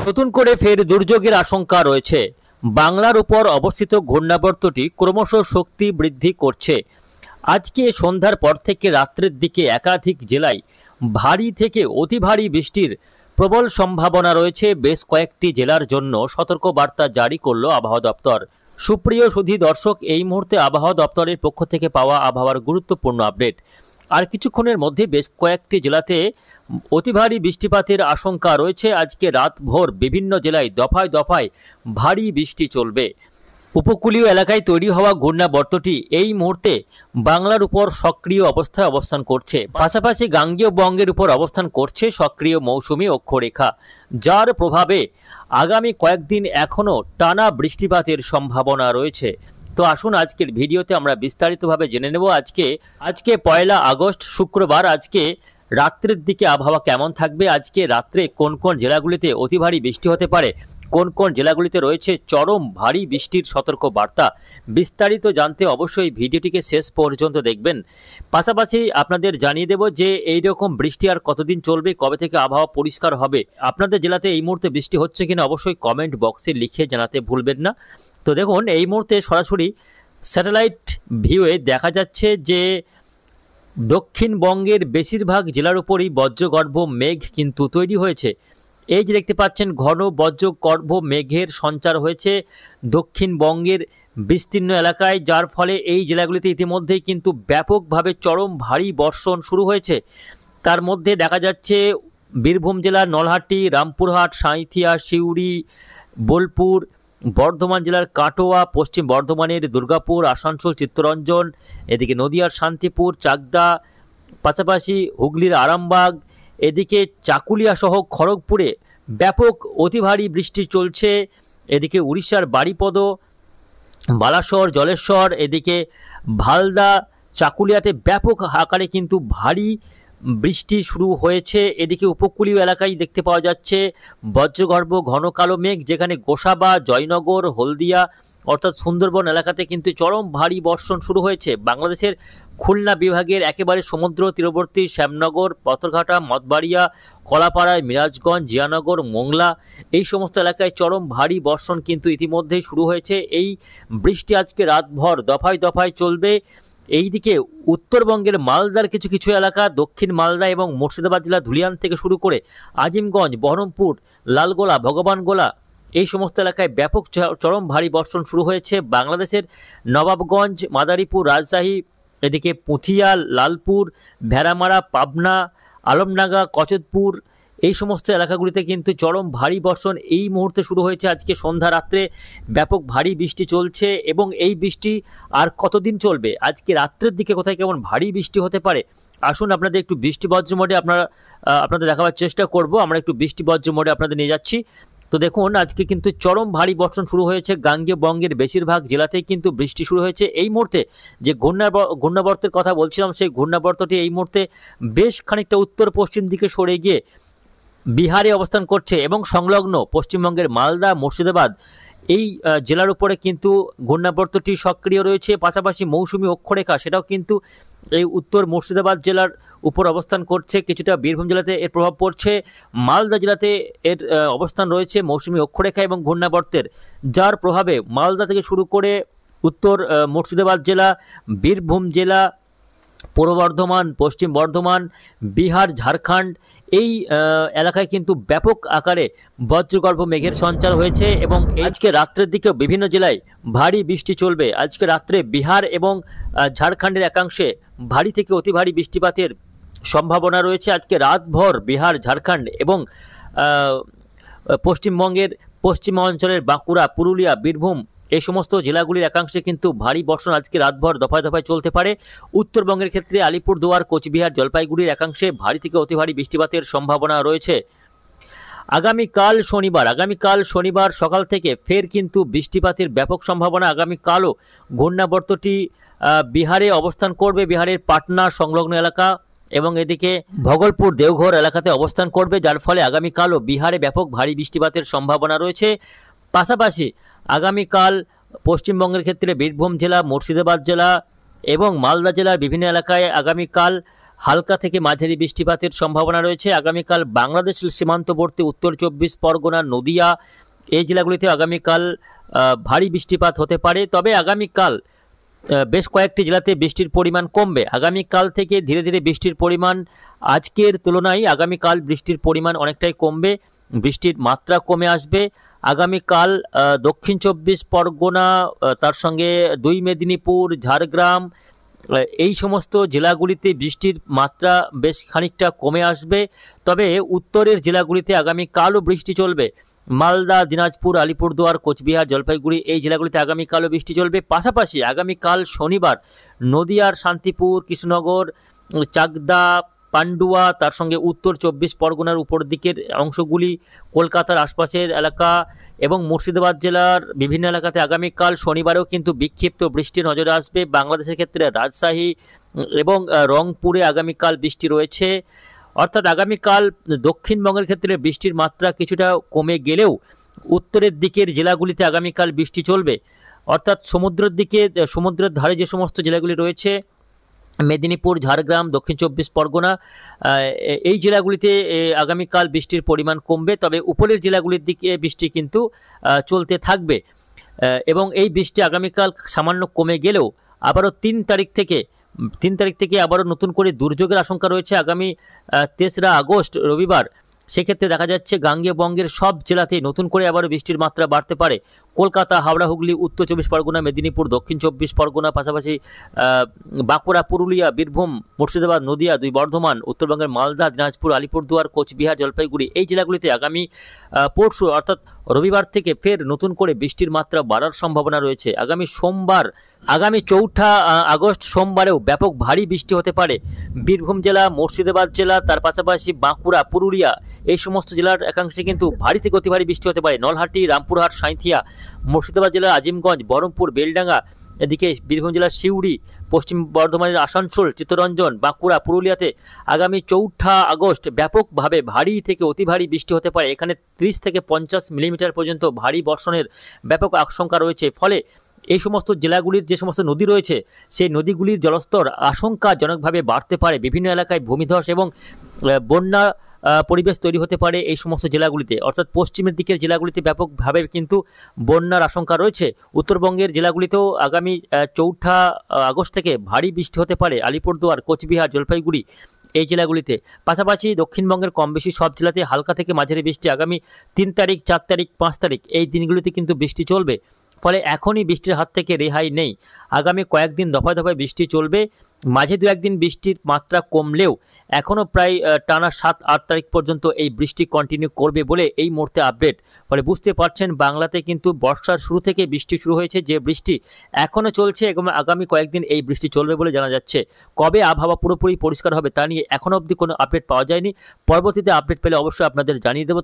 নতুন করে ফের দুর্যোগের আশঙ্কা রয়েছে। বাংলার উপর অবস্থিত ঘূর্ণাবর্তটি ক্রমশ শক্তি বৃদ্ধি করছে। আজকে সন্ধ্যার পর থেকে রাত্রের দিকে একাধিক জেলায় ভারী থেকে অতি ভারী বৃষ্টির প্রবল সম্ভাবনা রয়েছে। বেশ কয়েকটি জেলার জন্য সতর্কবার্তা জারি করল আবহাওয়া দপ্তর। সুপ্রিয় সুধী দর্শক, এই মুহূর্তে আবহাওয়া দপ্তরের পক্ষ থেকে পাওয়া আবহাওয়ার গুরুত্বপূর্ণ আপডেট। আর কিছুক্ষণের মধ্যে বেশ কয়েকটি জেলাতে অতি ভারী বৃষ্টিপাতের আশঙ্কা রয়েছে। আজকে রাতভর বিভিন্ন জেলায় দফায় দফায় ভারী বৃষ্টি চলবে। উপকূলীয় এলাকায় তৈরি হওয়া ঘূর্ণাবর্তটি এই মুহূর্তে বাংলার উপর সক্রিয় অবস্থায় অবস্থান করছে। পাশাপাশি গাঙ্গেয় বঙ্গের উপর অবস্থান করছে সক্রিয় মৌসুমী অক্ষরেখা, যার প্রভাবে আগামী কয়েকদিন এখনও টানা বৃষ্টিপাতের সম্ভাবনা রয়েছে। তো আসুন আজকের ভিডিওতে আমরা বিস্তারিতভাবে জেনে নেব আজকে 1 আগস্ট শুক্রবার। আজকে রাত্রের দিকে আবহাওয়া কেমন থাকবে, আজকে রাত্রে কোন কোন জেলাগুলিতে অতি ভারী বৃষ্টি হতে পারে, কোন কোন জেলাগুলিতে রয়েছে চরম ভারী বৃষ্টির সতর্ক বার্তা। বিস্তারিত জানতে অবশ্যই ভিডিওটিকে শেষ পর্যন্ত দেখবেন। পাশাপাশি আপনাদের জানিয়ে দেব যে এই রকম বৃষ্টি আর কতদিন চলবে, কবে থেকে আবহাওয়া পরিষ্কার হবে। আপনাদের জেলাতে এই মুহূর্তে বৃষ্টি হচ্ছে কিনা অবশ্যই কমেন্ট বক্সে লিখে জানাতে ভুলবেন না। তো দেখুন, এই মুহূর্তে সরাসরি স্যাটেলাইট ভিউয়ে দেখা যাচ্ছে যে দক্ষিণবঙ্গের বেশিরভাগ জেলার উপরই বজ্রগর্ভ মেঘ কিন্তু তৈরি হয়েছে। এই যে দেখতে পাচ্ছেন, ঘন বজ্রগর্ভ মেঘের সঞ্চার হয়েছে দক্ষিণবঙ্গের বিস্তীর্ণ এলাকায়, যার ফলে এই জেলাগুলিতে ইতিমধ্যেই কিন্তু ব্যাপকভাবে চরম ভারী বর্ষণ শুরু হয়েছে। তার মধ্যে দেখা যাচ্ছে বীরভূম জেলার নলহাটি, রামপুরহাট, সাঁইথিয়া, সিউড়ি, বোলপুর, বর্ধমান জেলার কাটোয়া, পশ্চিম বর্ধমানের দুর্গাপুর, আসানসোল, চিত্তরঞ্জন, এদিকে নদিয়ার শান্তিপুর, চাকদা, পাশাপাশি হুগলির আরামবাগ, এদিকে চাকুলিয়া সহ খড়গপুরে ব্যাপক অতি ভারী বৃষ্টি চলছে। এদিকে উড়িষ্যার বারিপদ, বালাসর, জলেশ্বর, এদিকে ভালদা, চাকুলিয়াতে ব্যাপক আকারে কিন্তু ভারী বৃষ্টি শুরু হয়েছে। এদিকে উপকূলীয় এলাকায় দেখতে পাওয়া যাচ্ছে বজ্রগর্ভ ঘন কালো মেঘ, যেখানে গোসাবা, জয়নগর, হলদিয়া অর্থাৎ সুন্দরবন এলাকাতে কিন্তু চরম ভারী বর্ষণ শুরু হয়েছে। বাংলাদেশের খুলনা বিভাগের একেবারে সমুদ্র তীরবর্তী শ্যামনগর, পাথরঘাটা, মঠবাড়িয়া, কলাপাড়ায়, মিরাজগঞ্জ, জিয়ানগর, মোংলা এই সমস্ত এলাকায় চরম ভারী বর্ষণ কিন্তু ইতিমধ্যেই শুরু হয়েছে। এই বৃষ্টি আজকে রাতভর দফায় দফায় চলবে। এইদিকে উত্তরবঙ্গের মালদার কিছু কিছু এলাকা, দক্ষিণ মালদা এবং মুর্শিদাবাদ জেলা ধুলিয়ান থেকে শুরু করে আজিমগঞ্জ, বহরমপুর, লালগোলা, ভগবানগোলা এই সমস্ত এলাকায় ব্যাপক চরম ভারী বর্ষণ শুরু হয়েছে। বাংলাদেশের নবাবগঞ্জ, মাদারীপুর, রাজশাহী, এদিকে পুঁথিয়া, লালপুর, ভেড়ামারা, পাবনা, আলমডাঙ্গা, কচতপুর এই সমস্ত এলাকাগুলিতে কিন্তু চরম ভারী বর্ষণ এই মুহূর্তে শুরু হয়েছে। আজকে সন্ধ্যা রাত্রে ব্যাপক ভারী বৃষ্টি চলছে এবং এই বৃষ্টি আর কতদিন চলবে, আজকে রাত্রের দিকে কোথায় কেমন ভারী বৃষ্টি হতে পারে, আসুন আপনাদের একটু বৃষ্টি বজ্র মোডে আপনাদের দেখাবার চেষ্টা করব। আমরা একটু বৃষ্টি বজ্র মোডে আপনাদের নিয়ে যাচ্ছি। তো দেখুন, আজকে কিন্তু চরম ভারী বর্ষণ শুরু হয়েছে। গাঙ্গেয় বঙ্গের বেশিরভাগ জেলাতেই কিন্তু বৃষ্টি শুরু হয়েছে। এই মুহূর্তে যে ঘূর্ণাবর্তের কথা বলছিলাম, সেই ঘূর্ণাবর্তটি এই মুহূর্তে বেশ খানিকটা উত্তর পশ্চিম দিকে সরে গিয়ে বিহারে অবস্থান করছে এবং সংলগ্ন পশ্চিমবঙ্গের মালদা, মুর্শিদাবাদ এই জেলার উপরে কিন্তু ঘূর্ণাবর্তটি সক্রিয় রয়েছে। পাশাপাশি মৌসুমী অক্ষরেখা সেটাও কিন্তু এই উত্তর মুর্শিদাবাদ জেলার উপর অবস্থান করছে। কিছুটা বীরভূম জেলাতে এর প্রভাব পড়ছে। মালদা জেলাতে এর অবস্থান রয়েছে মৌসুমী অক্ষরেখা এবং ঘূর্ণাবর্তের, যার প্রভাবে মালদা থেকে শুরু করে উত্তর মুর্শিদাবাদ জেলা, বীরভূম জেলা, পূর্ব বর্ধমান, পশ্চিম বর্ধমান, বিহার, ঝাড়খণ্ড এই এলাকায় কিন্তু ব্যাপক আকারে বজ্রগর্ভ মেঘের সঞ্চার হয়েছে এবং আজকে রাত্রের দিকেও বিভিন্ন জেলায় ভারী বৃষ্টি চলবে। আজকে রাত্রে বিহার এবং ঝাড়খণ্ডের একাংশে ভারী থেকে অতি ভারী বৃষ্টিপাতের সম্ভাবনা রয়েছে। আজকে রাতভর বিহার, ঝাড়খণ্ড এবং পশ্চিমবঙ্গের পশ্চিমাঞ্চলের বাঁকুড়া, পুরুলিয়া, বীরভূম এই সমস্ত জেলাগুলির একাংশে কিন্তু ভারী বর্ষণ আজকে রাতভর দফায় দফায় চলতে পারে। উত্তরবঙ্গের ক্ষেত্রে আলিপুরদুয়ার, কোচবিহার, জলপাইগুড়ির একাংশে ভারী থেকে অতি ভারী বৃষ্টিপাতের সম্ভাবনা রয়েছে। আগামীকাল শনিবার সকাল থেকে ফের কিন্তু বৃষ্টিপাতের ব্যাপক সম্ভাবনা। আগামীকালও ঘূর্ণাবর্তটি বিহারে অবস্থান করবে, বিহারের পাটনা সংলগ্ন এলাকা এবং এদিকে ভগলপুর, দেওঘর এলাকাতে অবস্থান করবে, যার ফলে আগামীকালও বিহারে ব্যাপক ভারী বৃষ্টিপাতের সম্ভাবনা রয়েছে। পাশাপাশি আগামীকাল পশ্চিমবঙ্গের ক্ষেত্রে বীরভূম জেলা, মুর্শিদাবাদ জেলা এবং মালদা জেলার বিভিন্ন এলাকায় আগামীকাল হালকা থেকে মাঝারি বৃষ্টিপাতের সম্ভাবনা রয়েছে। আগামীকাল বাংলাদেশ সীমান্তবর্তী উত্তর 24 পরগনা, নদিয়া এই জেলাগুলিতে আগামীকাল ভারী বৃষ্টিপাত হতে পারে। তবে আগামীকাল বেশ কয়েকটি জেলাতে বৃষ্টির পরিমাণ কমবে। আগামীকাল থেকে ধীরে ধীরে বৃষ্টির পরিমাণ আজকের তুলনায় আগামীকাল বৃষ্টির পরিমাণ অনেকটাই কমবে, বৃষ্টির মাত্রা কমে আসবে। আগামীকাল দক্ষিণ 24 পরগনা, তার সঙ্গে 2 মেদিনীপুর, ঝাড়গ্রাম এই সমস্ত জেলাগুলিতে বৃষ্টির মাত্রা বেশ খানিকটা কমে আসবে। তবে উত্তরের জেলাগুলিতে আগামীকালও বৃষ্টি চলবে। মালদা, দিনাজপুর, আলিপুরদুয়ার, কোচবিহার, জলপাইগুড়ি এই জেলাগুলিতে আগামীকালও বৃষ্টি চলবে। পাশাপাশি আগামীকাল শনিবার নদিয়ার শান্তিপুর, কৃষ্ণনগর, চাকদা, পান্ডুয়া, তার সঙ্গে উত্তর 24 পরগনার উপর দিকের অংশগুলি, কলকাতার আশপাশের এলাকা এবং মুর্শিদাবাদ জেলার বিভিন্ন এলাকাতে আগামীকাল শনিবারেও কিন্তু বিক্ষিপ্ত বৃষ্টি নজরে আসবে। বাংলাদেশের ক্ষেত্রে রাজশাহী এবং রংপুরে আগামীকাল বৃষ্টি রয়েছে। অর্থাৎ আগামীকাল দক্ষিণবঙ্গের ক্ষেত্রে বৃষ্টির মাত্রা কিছুটা কমে গেলেও উত্তরের দিকের জেলাগুলিতে আগামীকাল বৃষ্টি চলবে। অর্থাৎ সমুদ্রের দিকে, সমুদ্রের ধারে যে সমস্ত জেলাগুলি রয়েছে, মেদিনীপুর, ঝাড়গ্রাম, দক্ষিণ 24 পরগনা এই জেলাগুলিতে আগামীকাল বৃষ্টির পরিমাণ কমবে। তবে উপরের জেলাগুলির দিকে বৃষ্টি কিন্তু চলতে থাকবে এবং এই বৃষ্টি আগামীকাল সামান্য কমে গেলেও আবারও 3 তারিখ থেকে আবারও নতুন করে দুর্যোগের আশঙ্কা রয়েছে। আগামী 3রা আগস্ট রবিবার, সেক্ষেত্রে দেখা যাচ্ছে গাঙ্গেয় বঙ্গের সব জেলাতেই নতুন করে আবারও বৃষ্টির মাত্রা বাড়তে পারে। কলকাতা, হাওড়া, হুগলি, উত্তর 24 পরগনা, মেদিনীপুর, দক্ষিণ 24 পরগনা, পাশাপাশি বাঁকুড়া, পুরুলিয়া, বীরভূম, মুর্শিদাবাদ, নদিয়া, 2 বর্ধমান, উত্তরবঙ্গের মালদা, দিনাজপুর, আলিপুরদুয়ার, কোচবিহার, জলপাইগুড়ি এই জেলাগুলিতে আগামী পরশু অর্থাৎ রবিবার থেকে ফের নতুন করে বৃষ্টির মাত্রা বাড়ার সম্ভাবনা রয়েছে। আগামী 4 আগস্ট সোমবারেও ব্যাপক ভারী বৃষ্টি হতে পারে। বীরভূম জেলা, মুর্শিদাবাদ জেলা, তার পাশাপাশি বাঁকুড়া, পুরুলিয়া এই সমস্ত জেলার একাংশে কিন্তু ভারী থেকে অতি ভারী বৃষ্টি হতে পারে। নলহাটি, রামপুরহাট, সাঁইথিয়া, মুর্শিদাবাদ জেলার আজিমগঞ্জ, বহরমপুর, বেলডাঙ্গা, এদিকে বীরভূম জেলার সিউড়ি, পশ্চিম বর্ধমানের আসানসোল, চিত্তরঞ্জন, বাঁকুড়া, পুরুলিয়াতে আগামী 4 আগস্ট ব্যাপকভাবে ভারী থেকে অতি ভারী বৃষ্টি হতে পারে। এখানে 30 থেকে 50 মিলিমিটার পর্যন্ত ভারী বর্ষণের ব্যাপক আশঙ্কা রয়েছে। ফলে এই সমস্ত জেলাগুলির যে সমস্ত নদী রয়েছে, সেই নদীগুলির জলস্তর আশঙ্কাজনকভাবে বাড়তে পারে। বিভিন্ন এলাকায় ভূমিধস এবং বন্যা পরিবেশ তৈরি হতে পারে এই সমস্ত জেলাগুলিতে। অর্থাৎ পশ্চিমের দিকের জেলাগুলিতে ব্যাপকভাবে কিন্তু বন্যার আশঙ্কা রয়েছে। উত্তরবঙ্গের জেলাগুলিতেও আগামী 4 আগস্ট থেকে ভারী বৃষ্টি হতে পারে। আলিপুরদুয়ার, কোচবিহার, জলপাইগুড়ি এই জেলাগুলিতে। পাশাপাশি দক্ষিণবঙ্গের কম বেশি সব জেলাতে হালকা থেকে মাঝারি বৃষ্টি আগামী 3 তারিখ, 4 তারিখ, 5 তারিখ এই দিনগুলিতে কিন্তু বৃষ্টি চলবে। ফলে এখনই বৃষ্টির হাত থেকে রেহাই নেই। আগামী কয়েকদিন দফায় দফায় বৃষ্টি চলবে। মাঝে 2-1 দিন বৃষ্টির মাত্রা কমলেও এখনও প্রায় টানা 7-8 তারিখ পর্যন্ত এই বৃষ্টি কন্টিনিউ করবে বলে এই মুহূর্তে আপডেট। ফলে বুঝতে পারছেন বাংলাতে কিন্তু বর্ষার শুরু থেকে বৃষ্টি শুরু হয়েছে, যে বৃষ্টি এখনও চলছে এবং আগামী কয়েকদিন এই বৃষ্টি চলবে বলে জানা যাচ্ছে। কবে আবহাওয়া পুরোপুরি পরিষ্কার হবে তা নিয়ে এখনও অবধি কোনো আপডেট পাওয়া যায়নি। পরবর্তীতে আপডেট পেলে অবশ্যই আপনাদের জানিয়ে দেবো।